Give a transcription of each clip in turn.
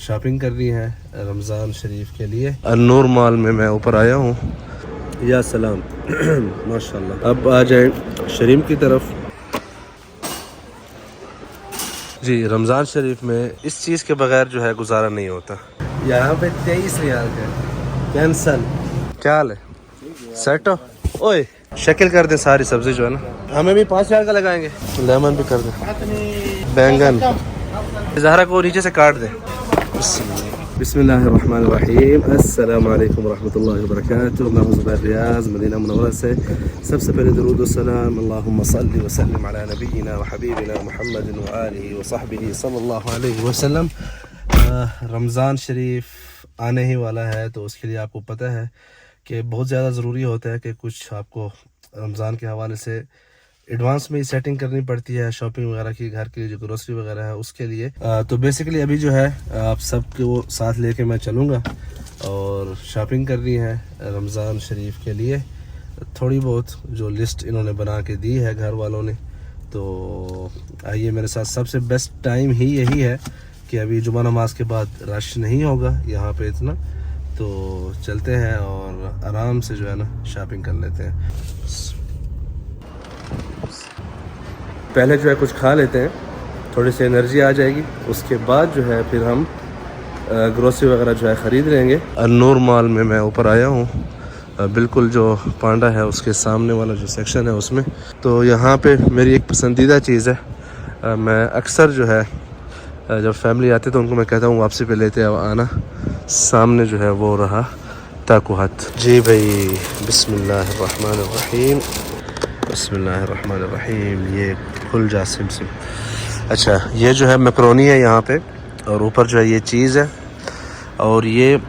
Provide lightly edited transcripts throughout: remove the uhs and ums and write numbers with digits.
Shopping करनी है रमज़ान शरीफ के लिए। अन-नूर मॉल में मैं ऊपर आया हूँ। या सलाम माशाल्लाह। अब आ जाए शरीम की तरफ। जी, रमज़ान शरीफ में इस चीज़ के बगैर जो है गुजारा नहीं होता। यहाँ पे 23 रियाल का कैंसल। क्या हाल है? सेट हो? ओए शक्ल कर दे सारी सब्जी जो है ना, हमें भी 5 रियाल का लगाएंगे। लेमन भी कर दे, बैंगन ज़हरा को नीचे से काट दे। बिस्मिल्लाहिर्रहमानिर्रहीम। अस्सलाम वालेकुम रहमतुल्लाहि व बरकातुहू। मैं ज़ुबैर रियाज़ मदीना मुनव्वरा से। सबसे पहले दुरूद व सलाम अल्लाहुम्मा सल्लि व सल्लिम अला नबीना व हबीबिना मुहम्मदिन व आलिहि व सहबिही सल्लल्लाहु अलैहि वसल्लम। रमज़ान शरीफ आने ही वाला है, तो उसके लिए आपको पता है कि बहुत ज़्यादा ज़रूरी होता है कि कुछ आपको रमज़ान के हवाले से एडवांस में ही सेटिंग करनी पड़ती है, शॉपिंग वगैरह की, घर के लिए जो ग्रोसरी वगैरह है उसके लिए। तो बेसिकली अभी जो है आप सबको साथ लेके मैं चलूँगा और शॉपिंग करनी है रमज़ान शरीफ के लिए। थोड़ी बहुत जो लिस्ट इन्होंने बना के दी है घर वालों ने, तो आइए मेरे साथ। सबसे बेस्ट टाइम ही यही है कि अभी जुमा नमाज के बाद रश नहीं होगा यहाँ पे इतना, तो चलते हैं और आराम से जो है ना शॉपिंग कर लेते हैं। पहले जो है कुछ खा लेते हैं, थोड़ी सी एनर्जी आ जाएगी, उसके बाद जो है फिर हम ग्रोसरी वगैरह जो है ख़रीद लेंगे। अन-नूर मॉल में मैं ऊपर आया हूँ, बिल्कुल जो पांडा है उसके सामने वाला जो सेक्शन है उसमें। तो यहाँ पे मेरी एक पसंदीदा चीज़ है। मैं अक्सर जो है जब फैमिली आती है तो उनको मैं कहता हूँ वापसी पे लेते आना। सामने जो है वो रहा ताकू हट। जी भाई, बिस्मिल्लाहिर्रहमानिर्रहीम बिस्मिल्लाहिर्रहमानिर्रहीम। ये खुल जा सिम। अच्छा, ये जो है मैकरोनी है यहाँ पे, और ऊपर जो है ये चीज़ है, और ये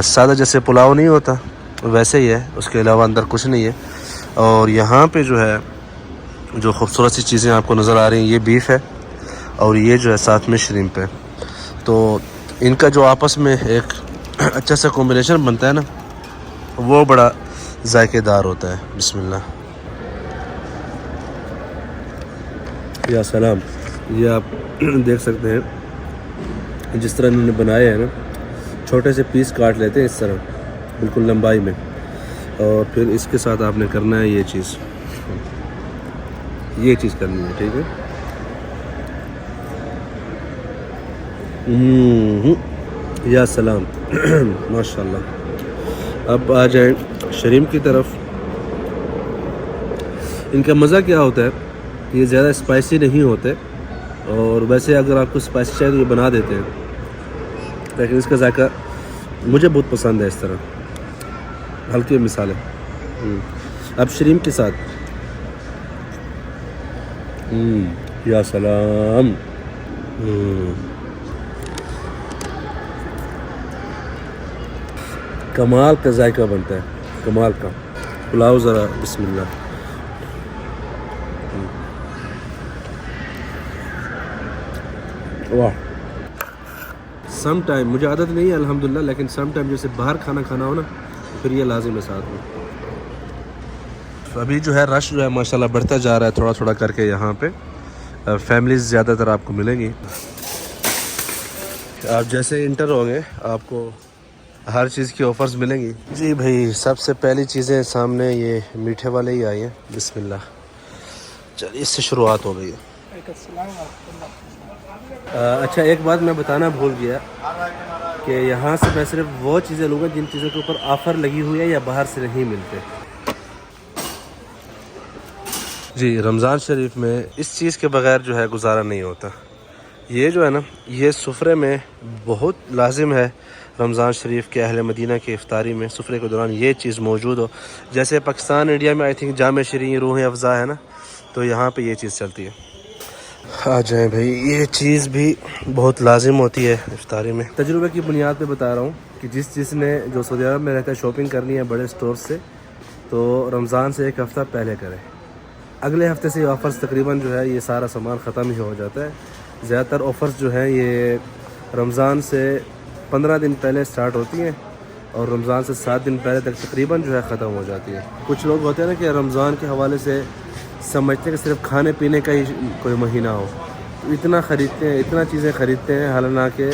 सादा जैसे पुलाव नहीं होता वैसे ही है, उसके अलावा अंदर कुछ नहीं है। और यहाँ पे जो है जो खूबसूरत सी चीज़ें आपको नज़र आ रही हैं, ये बीफ है और ये जो है साथ में श्रिम्प है। तो इनका जो आपस में एक अच्छा सा कॉम्बिनेशन बनता है ना, वो बड़ा जायकेदार होता है। बिस्मिल्लाह। या सलाम। ये आप देख सकते हैं जिस तरह इन्होंने बनाया है ना, छोटे से पीस काट लेते हैं इस तरह बिल्कुल लंबाई में, और फिर इसके साथ आपने करना है ये चीज़ करनी है, ठीक है। या सलाम माशाल्लाह। अब आ जाए शरीम की तरफ। इनका मज़ा क्या होता है, ये ज़्यादा स्पाइसी नहीं होते, और वैसे अगर आपको स्पाइसी चाहिए तो ये बना देते हैं, लेकिन इसका जायका मुझे बहुत पसंद है। इस तरह हल्की मिसालें। अब शरीम के साथ या सलाम। कमाल का जायका बनता है, कमाल का पुलाव। ज़रा बिस्मिल्लाह। वाह। सम टाइम मुझे आदत नहीं है अल्हम्दुलिल्लाह, लेकिन सम टाइम जैसे बाहर खाना हो ना, फिर ये लाजिम है साथ में। तो अभी जो है रश जो है माशाल्लाह बढ़ता जा रहा है थोड़ा थोड़ा करके। यहाँ पे फैमिलीज़ ज़्यादातर आपको मिलेंगी। आप जैसे इंटर होंगे आपको हर चीज़ की ऑफ़र्स मिलेंगी। जी भाई, सबसे पहली चीज़ें सामने ये मीठे वाले ही आई हैं। बिस्मिल्लाह। चलिए, इससे शुरुआत हो गई है। अच्छा, एक बात मैं बताना भूल गया कि यहाँ से मैं सिर्फ वो चीज़ें लूँगा जिन चीज़ों के ऊपर ऑफ़र लगी हुई है या बाहर से नहीं मिलते। जी, रमज़ान शरीफ में इस चीज़ के बगैर जो है गुजारा नहीं होता। ये जो है ना, ये सुफ़रे में बहुत लाजिम है। रमज़ान शरीफ के अहले मदीना की इफ्तारी में सुफ़रे के दौरान ये चीज़ मौजूद हो। जैसे पाकिस्तान इंडिया में आई थिंक जाम शीरीन रूह अफ़ज़ा है ना, तो यहाँ पे ये चीज़ चलती है। आ जाए भाई, ये चीज़ भी बहुत लाजिम होती है इफ्तारी में। तजुर्बे की बुनियाद पे बता रहा हूँ कि जिसने जो सऊदी अरब में रहता है शॉपिंग करनी है बड़े स्टोर से, तो रमज़ान से एक हफ़्ता पहले करें। अगले हफ्ते से ऑफ़र्स तकरीबन जो है ये सारा सामान ख़त्म ही हो जाता है। ज़्यादातर ऑफ़र्स जो हैं ये रमज़ान से 15 दिन पहले स्टार्ट होती हैं और रमज़ान से 7 दिन पहले तक तकरीबन जो है ख़त्म हो जाती है। कुछ लोग होते हैं ना कि रमज़ान के हवाले से समझते हैं कि सिर्फ खाने पीने का ही कोई महीना हो, तो इतना ख़रीदते हैं, इतना चीज़ें ख़रीदते हैं, हालांकि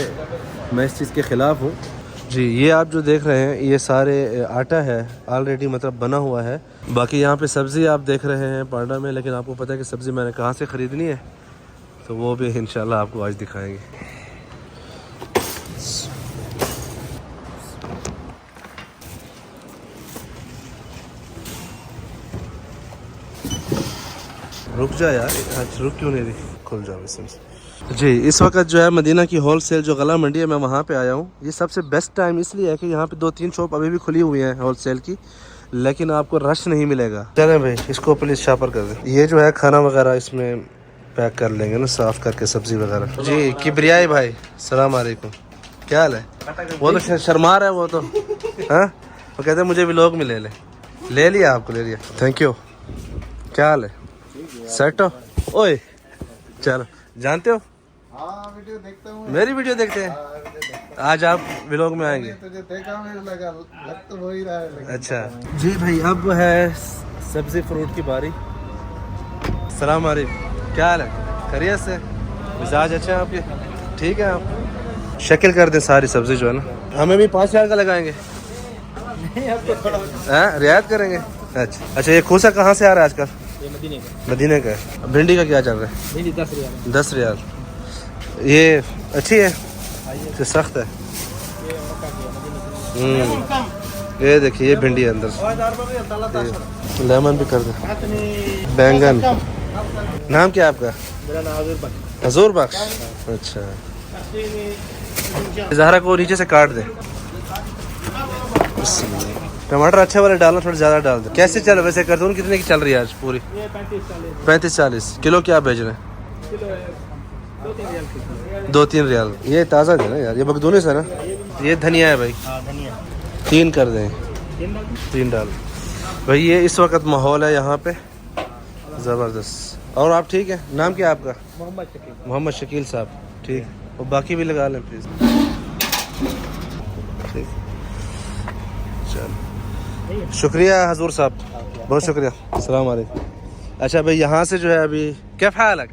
मैं इस चीज़ के ख़िलाफ़ हूँ जी। ये आप जो देख रहे हैं ये सारे आटा है ऑलरेडी मतलब बना हुआ है। बाकी यहाँ पे सब्ज़ी आप देख रहे हैं पांडा में, लेकिन आपको पता है कि सब्ज़ी मैंने कहाँ से ख़रीदनी है, तो वो भी इंशाल्लाह आपको आज दिखाएंगे। रुक जा यार, आज रुक क्यों नहीं रही, खुल जाओ इसमें जी। इस वक्त जो है मदीना की होल सेल जो गला मंडी है, मैं वहाँ पे आया हूँ। ये सबसे बेस्ट टाइम इसलिए है कि यहाँ पे 2-3 शॉप अभी भी खुली हुई हैं होल सेल की, लेकिन आपको रश नहीं मिलेगा। चलें भाई, इसको प्लीज़ शापर कर दें। ये जो है खाना वगैरह इसमें पैक कर लेंगे ना, साफ़ करके सब्ज़ी वगैरह जी। किब्रियाई भाई सलाम वालेकुम, क्या हाल है? वो तो शर्मा रहा है वो तो, हाँ वो कहते हैं मुझे व्लॉग में ले लिया आपको, ले लिया, थैंक यू। क्या हाल है? सेट हो? ओए चलो, जानते हो वीडियो देखता हूँ, मेरी वीडियो देखते हैं? आज आप व्लॉग में आएंगे? तुझे देखा मुझे लगा लग तो हो ही रहा है। अच्छा जी भाई, अब है सब्जी फ्रूट की बारी। सलाम वालेकुम, क्या हाल है? खैरियत से? मिजाज अच्छे हैं आपके? ठीक है, आप शक्ल कर दें सारी सब्जी जो है ना। हमें भी 5,000 का लगाएंगे? हाँ रियायत करेंगे। अच्छा ये खोसा कहाँ से आ रहा है आजकल? मदीने का है। भिंडी का क्या चल रहा है? भिंडी 10 रियाल। 10 रियाल। ये अच्छी है तो सख्त है। ये देखिए ये भिंडी है अंदर से। लेमन भी कर दे। बैंगन। नाम क्या है आपका? मेरा नाम हजूर बख्श। अच्छा, ज़हरा को नीचे से काट दे। टमाटर अच्छे वाले डालना, थोड़ा ज़्यादा डाल दे। कैसे चल वैसे करतून कितने की चल रही है आज पूरी? 35-40 किलो। क्या भेज रहे हैं? 2-3 रियाल। ये ताज़ा है ना यार, ये बगदूनी से ना। ये धनिया है भाई, 3 कर दें, 3 डाल भाई। ये इस वक्त माहौल है यहाँ पे ज़बरदस्त। और आप ठीक है? नाम क्या है आपका? मोहम्मद शकील साहब। ठीक, और बाकी भी लगा लें प्लीज़। ठीक, चलो शुक्रिया हजूर साहब, बहुत शुक्रिया। अस्सलाम वालेकुम। अच्छा भाई, यहाँ से जो है अभी कैफ हालक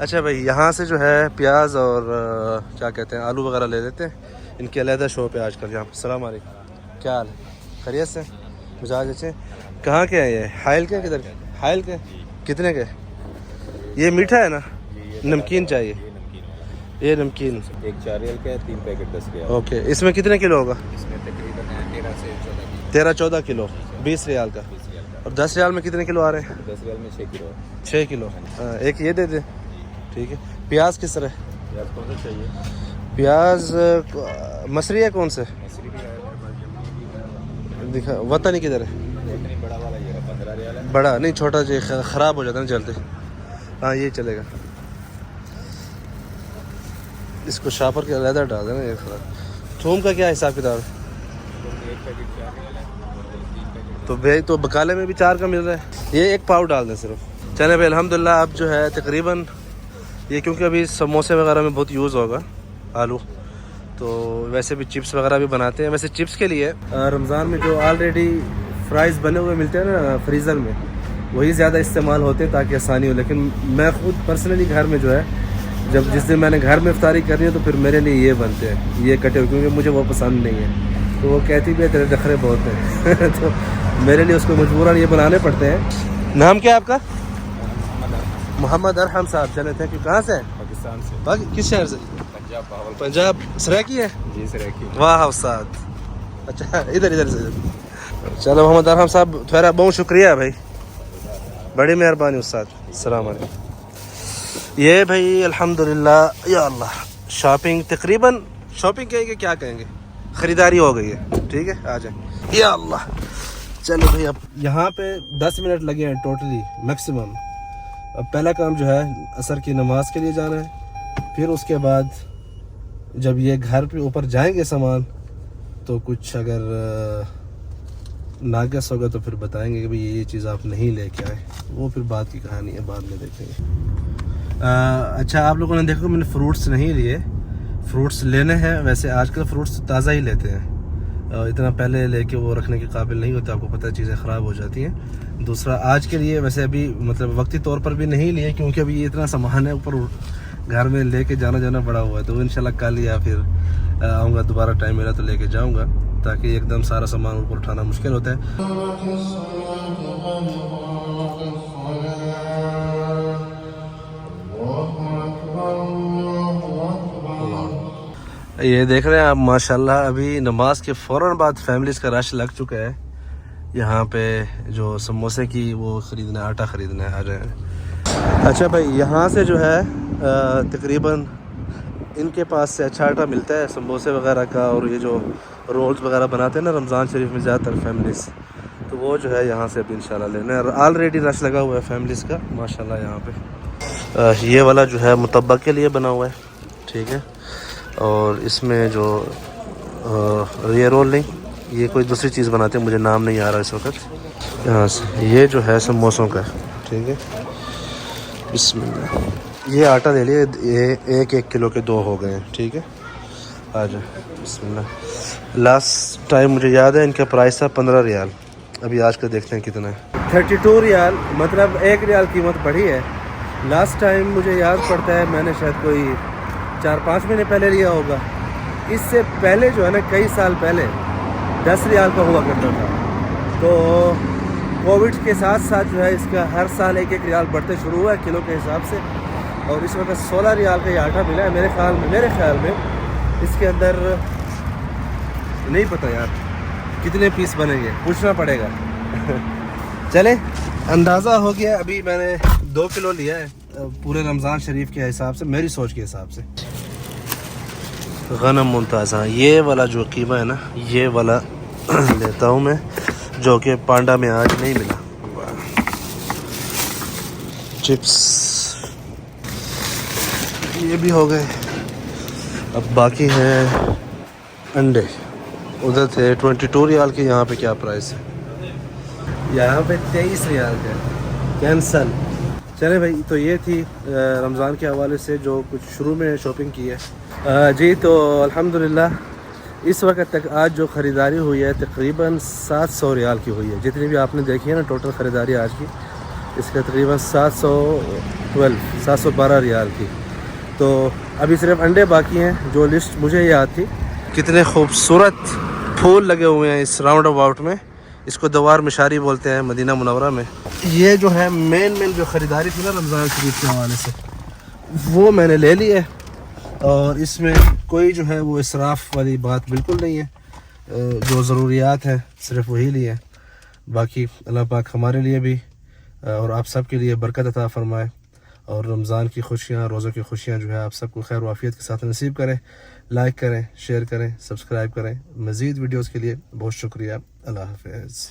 अच्छा भाई, यहाँ से जो है प्याज और क्या कहते हैं आलू वगैरह ले लेते हैं। इनके अलहदा शॉप है आजकल यहाँ पर। अस्सलाम वालेकुम, क्या हाल है? खैरियत से? मिजाज अच्छे? कहाँ के हैं ये? हाइल के? किधर के? हाइल के? कितने के? ये मीठा है ना? नमकीन चाहिए। ये नमकीन 4 रियाल का है, 3 पैकेट 10 रियाल। ओके, इसमें कितने किलो होगा? इसमें तकरीबन 13 से 13-14 किलो, 20 रियाल का। और 10 रियाल में कितने किलो आ रहे हैं? 10 रियाल में 6 किलो। 6 किलो। हाँ, एक ये दे दे। ठीक है। प्याज किस तरह? प्याज कौन सा चाहिए? प्याज मसरी है कौन से? मसूरी भी है, दिखा, वतनी किधर है? बड़ा वाला ये 15 रियाल है। बड़ा नहीं, छोटा जो ख़राब हो जाता है ना जल्दी। हाँ ये चलेगा। इसको शापर के अलहदा डाल देना ये ख़राब। थूम का क्या हिसाब किताब है? तो बकाले में भी 4 का मिल रहा है। ये 1 पाव डाल दें सिर्फ। चले भाई, अल्हम्दुलिल्लाह। अब जो है तकरीबन ये, क्योंकि अभी समोसे वगैरह में बहुत यूज़ होगा आलू, तो वैसे भी चिप्स वगैरह भी बनाते हैं। वैसे चिप्स के लिए रमज़ान में जो ऑलरेडी फ्राइज़ बने हुए मिलते हैं ना फ्रीज़र में, वही ज़्यादा इस्तेमाल होते हैं ताकि आसानी हो। लेकिन मैं खुद पर्सनली घर में जो है, जब जिस दिन मैंने घर में इफ्तारी करनी है तो फिर मेरे लिए ये बनते हैं, ये कटे हुए, क्योंकि मुझे वो पसंद नहीं है। तो वो कहती भी है तेरे नखरे बहुत हैं तो मेरे लिए उसको मजबूरन ये बनाने पड़ते हैं। नाम क्या है आपका? मोहम्मद अरहम साहब। चले थे, क्यों कहाँ से हैं? पाकिस्तान से। किस शहर से? पंजाब। सराकी है जी सराकी। वाह उस्ताद। अच्छा इधर से। चलो मोहम्मद अरहम साहब, थोड़ा बहुत शुक्रिया भाई, बड़ी मेहरबानी उस्ताद। अस्सलाम वालेकुम। ये भाई अल्हम्दुलिल्लाह या अल्लाह, शॉपिंग तकरीबन, शॉपिंग कहेंगे क्या कहेंगे, ख़रीदारी हो गई है। ठीक है, आ जाए या अल्लाह। चलो भाई, अब यहाँ पे 10 मिनट लगे हैं टोटली मैक्सिमम। अब पहला काम जो है असर की नमाज के लिए जाना है, फिर उसके बाद जब ये घर पे ऊपर जाएंगे सामान, तो कुछ अगर नाकस होगा तो फिर बताएंगे कि भाई ये चीज़ आप नहीं लेके आए, वो फिर बात की कहानी है, बाद में देखेंगे। अच्छा, आप लोगों ने देखा मैंने फ्रूट्स नहीं लिए, फ्रूट्स लेने हैं। वैसे आजकल फ्रूट्स ताज़ा ही लेते हैं, इतना पहले लेके वो रखने के काबिल नहीं होते, आपको पता है चीज़ें ख़राब हो जाती हैं। दूसरा आज के लिए वैसे अभी मतलब वक्ती तौर पर भी नहीं लिए, क्योंकि अभी ये इतना सामान है ऊपर घर में लेके जाना बड़ा हुआ है। तो इंशाल्लाह कल या फिर आऊँगा दोबारा, टाइम मिला तो लेके जाऊँगा, ताकि एकदम सारा सामान ऊपर उठाना मुश्किल होता है। ये देख रहे हैं आप माशाल्लाह, अभी नमाज के फ़ौरन बाद फैमिलीज का रश लग चुका है। यहाँ पे जो समोसे की वो ख़रीदना है, आटा ख़रीदना है, आ रहे हैं। अच्छा भाई, यहाँ से जो है तकरीबन इनके पास से अच्छा आटा मिलता है समोसे वगैरह का, और ये जो रोल्स वगैरह बनाते हैं ना रमज़ान शरीफ में ज़्यादातर फैमिलीज़, तो वो जो है यहाँ से अभी इंशाल्लाह लेना है। ऑलरेडी रश लगा हुआ है फैमिलीज़ का माशाल्लाह यहाँ पे। ये वाला जो है मुतब्बा के लिए बना हुआ है, ठीक है। और इसमें जो ये रोल नहीं, ये कोई दूसरी चीज़ बनाते हैं, मुझे नाम नहीं आ रहा इस वक्त। यहाँ से ये जो है समोसों का, ठीक है। बिस्मिल्लाह, ये आटा ले लिए, ये 1-1 किलो के 2 हो गए हैं, ठीक है। आ जाए, बिस्मिल्लाह। लास्ट टाइम मुझे याद है इनका प्राइस था 15 रियाल, अभी आज का देखते हैं कितना है। 32 रियाल, मतलब 1 रियाल कीमत बढ़ी है। लास्ट टाइम मुझे याद पड़ता है मैंने शायद कोई 4-5 महीने पहले लिया होगा। इससे पहले जो है ना, कई साल पहले 10 रियाल का हुआ करता था। तो कोविड के साथ साथ जो है इसका हर साल 1-1 रियाल बढ़ते शुरू हुआ है किलो के हिसाब से, और इस वक्त 16 रियाल का ये आटा मिला है मेरे ख्याल में। इसके अंदर नहीं पता यार कितने पीस बनेंगे, पूछना पड़ेगा। चले, अंदाज़ा हो गया। अभी मैंने 2 किलो लिया है पूरे रमज़ान शरीफ के हिसाब से, मेरी सोच के हिसाब से। गनम मुमताज़ा, ये वाला जो कीमा है ना, ये वाला लेता हूँ मैं, जो कि पांडा में आज नहीं मिला। चिप्स ये भी हो गए। अब बाकी है अंडे, उधर थे 22 रियाल के, यहाँ पे क्या प्राइस है? यहाँ पे 23 रियाल का, कैंसल। चले भाई, तो ये थी रमज़ान के हवाले से जो कुछ शुरू में शॉपिंग की है। जी, तो अल्हम्दुलिल्लाह इस वक्त तक आज जो ख़रीदारी हुई है तकरीबन 700 रियाल की हुई है। जितनी भी आपने देखी है ना टोटल ख़रीदारी आज की, इसका तकरीबन 712 रियाल की। तो अभी सिर्फ अंडे बाकी हैं, जो लिस्ट मुझे याद थी। कितने खूबसूरत फूल लगे हुए हैं इस राउंड अबाउट में, इसको दवार मिशारी बोलते हैं मदीना मुनव्वरा में। ये जो है मेन जो ख़रीदारी थी ना रमज़ान शरीफ के हवाले से, वो मैंने ले ली है। और इसमें कोई जो है वो इसराफ़ वाली बात बिल्कुल नहीं है। जो ज़रूरियात है सिर्फ वही लिए। बाकी अल्लाह पाक हमारे लिए भी और आप सब के लिए बरकत अता फ़रमाए, और रमज़ान की खुशियाँ, रोज़ों की खुशियाँ जो है आप सबको खैर वाफ़ियत के साथ नसीब करें। लाइक करें, शेयर करें, सब्सक्राइब करें। मज़ीद वीडियोज़ के लिए बहुत शुक्रिया। अल्लाह हाफ़िज़।